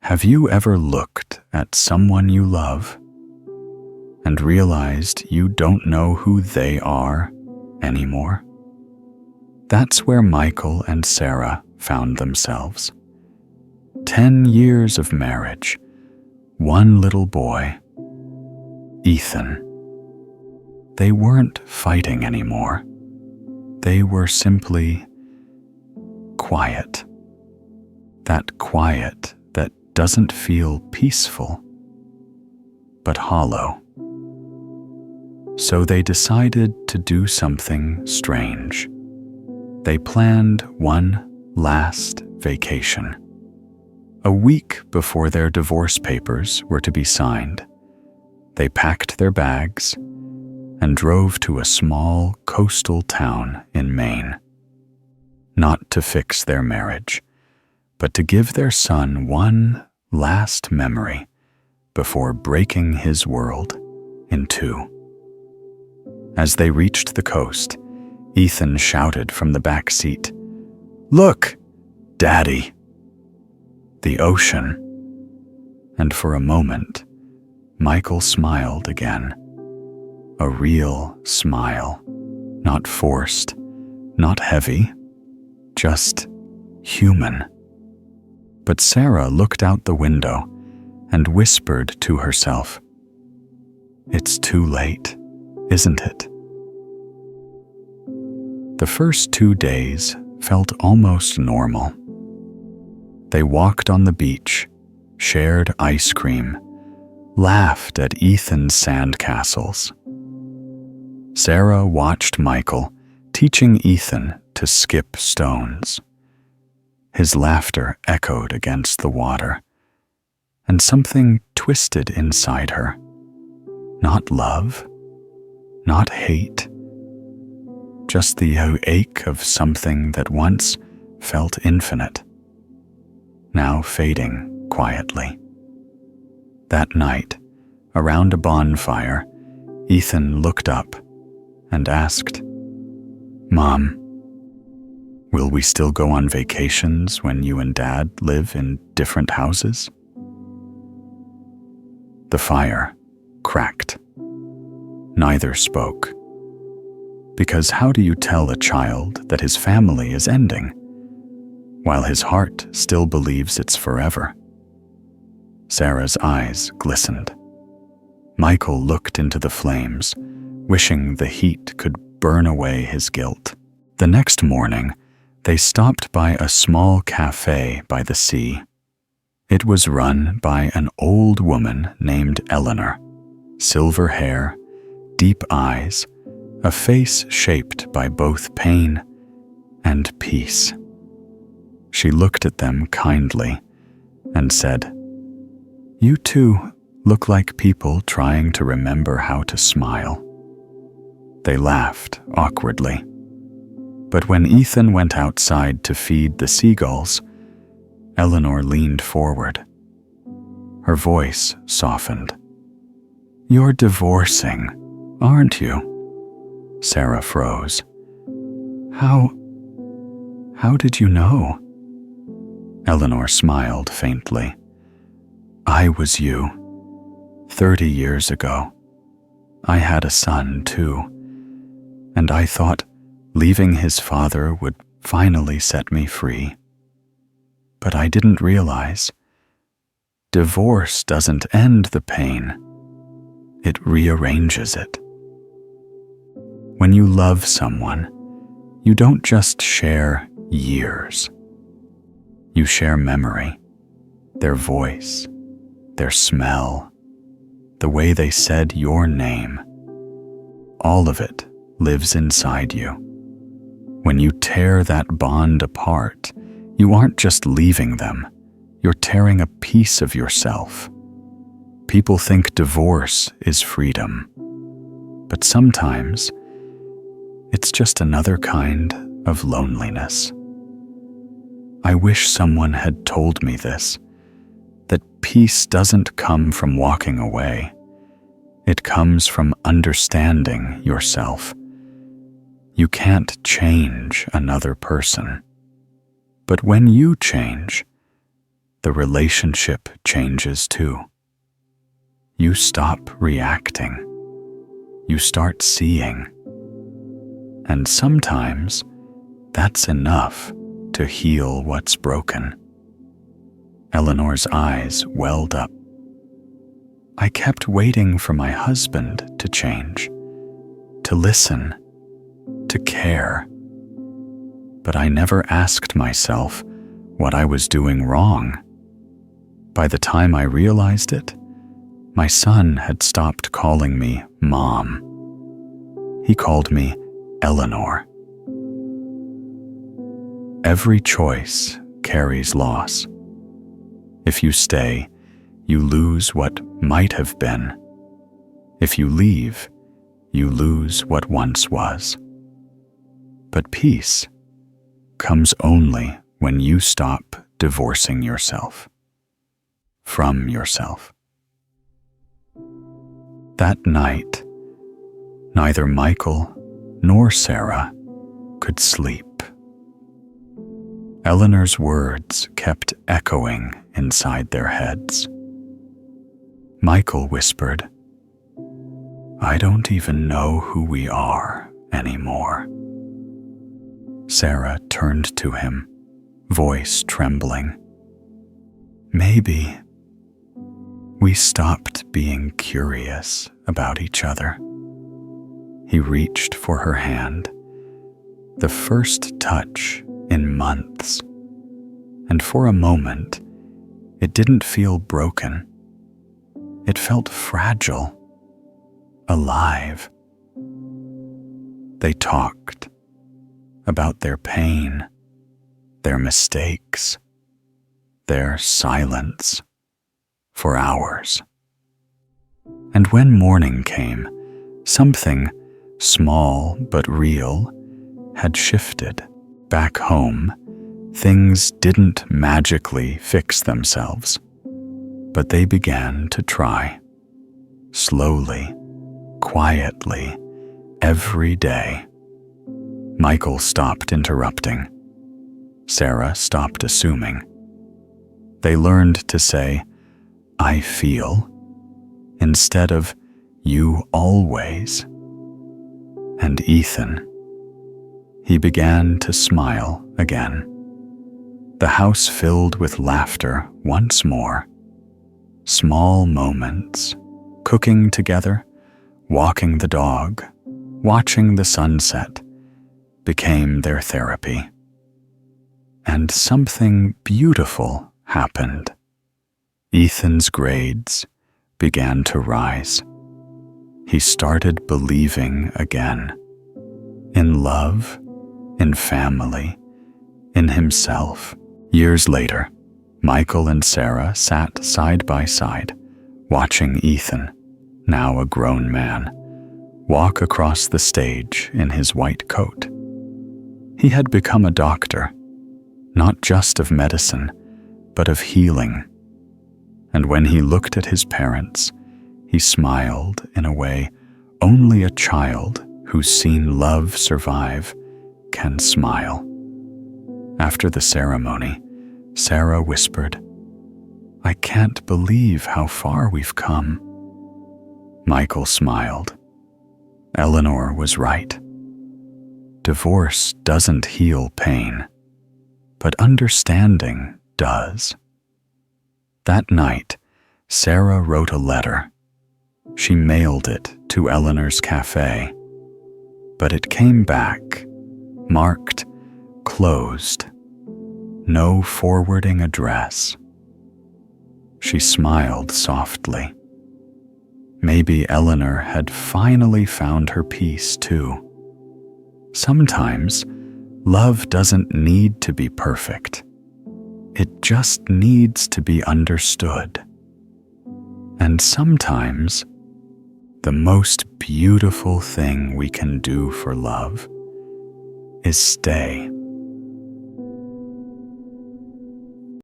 Have you ever looked at someone you love and realized you don't know who they are anymore? That's where Michael and Sarah found themselves. 10 years of marriage, one little boy, Ethan. They weren't fighting anymore. They were simply quiet. That quiet that doesn't feel peaceful, but hollow. So they decided to do something strange. They planned one last vacation. A week before their divorce papers were to be signed, they packed their bags and drove to a small coastal town in Maine. Not to fix their marriage, but to give their son one last memory before breaking his world in two. As they reached the coast, Ethan shouted from the back seat, "Look, Daddy!" The ocean. And for a moment, Michael smiled again. A real smile, not forced, not heavy, just human. But Sarah looked out the window and whispered to herself, "It's too late, isn't it?" The first 2 days felt almost normal. They walked on the beach, shared ice cream, laughed at Ethan's sandcastles. Sarah watched Michael teaching Ethan to skip stones. His laughter echoed against the water, and something twisted inside her. Not love, not hate, just the ache of something that once felt infinite, now fading quietly. That night, around a bonfire, Ethan looked up and asked, "Mom, will we still go on vacations when you and Dad live in different houses?" The fire cracked. Neither spoke. Because how do you tell a child that his family is ending, while his heart still believes it's forever? Sarah's eyes glistened. Michael looked into the flames, wishing the heat could burn away his guilt. The next morning, they stopped by a small cafe by the sea. It was run by an old woman named Eleanor. Silver hair, deep eyes, a face shaped by both pain and peace. She looked at them kindly and said, "You two look like people trying to remember how to smile." They laughed awkwardly. But when Ethan went outside to feed the seagulls, Eleanor leaned forward. Her voice softened. "You're divorcing, aren't you?" Sarah froze. How did you know?" Eleanor smiled faintly. "I was you. 30 years ago. I had a son too, and I thought leaving his father would finally set me free. But I didn't realize. Divorce doesn't end the pain. It rearranges it. When you love someone, you don't just share years. You share memory, their voice, their smell, the way they said your name. All of it lives inside you. When you tear that bond apart, you aren't just leaving them, you're tearing a piece of yourself. People think divorce is freedom, but sometimes it's just another kind of loneliness. I wish someone had told me this, that peace doesn't come from walking away. It comes from understanding yourself. You can't change another person. But when you change, the relationship changes too. You stop reacting. You start seeing. And sometimes that's enough to heal what's broken. Eleanor's eyes welled up. I kept waiting for my husband to change, to listen, to care. But I never asked myself what I was doing wrong. By the time I realized it, my son had stopped calling me Mom. He called me Eleanor. Every choice carries loss. If you stay, you lose what might have been. If you leave, you lose what once was. But peace comes only when you stop divorcing yourself from yourself. That night, neither Michael nor Sarah could sleep. Eleanor's words kept echoing inside their heads. Michael whispered, "I don't even know who we are anymore." Sarah turned to him, voice trembling. "Maybe we stopped being curious about each other." He reached for her hand, the first touch in months, and for a moment, it didn't feel broken. It felt fragile, alive. They talked about their pain, their mistakes, their silence for hours. And when morning came, something small but real had shifted. Back home, things didn't magically fix themselves, but they began to try. Slowly, quietly, every day. Michael stopped interrupting. Sarah stopped assuming. They learned to say, "I feel," instead of "you always." And Ethan, he began to smile again. The house filled with laughter once more. Small moments, cooking together, walking the dog, watching the sunset, became their therapy. And something beautiful happened. Ethan's grades began to rise. He started believing again. In love, in family, in himself. Years later, Michael and Sarah sat side by side, watching Ethan, now a grown man, walk across the stage in his white coat. He had become a doctor, not just of medicine, but of healing. And when he looked at his parents, he smiled in a way only a child who's seen love survive can smile. After the ceremony, Sarah whispered, "I can't believe how far we've come." Michael smiled. Eleanor was right. Divorce doesn't heal pain, but understanding does. That night, Sarah wrote a letter. She mailed it to Eleanor's cafe, but it came back, marked closed, no forwarding address. She smiled softly. Maybe Eleanor had finally found her peace too. Sometimes love doesn't need to be perfect. It just needs to be understood. And sometimes the most beautiful thing we can do for love is stay.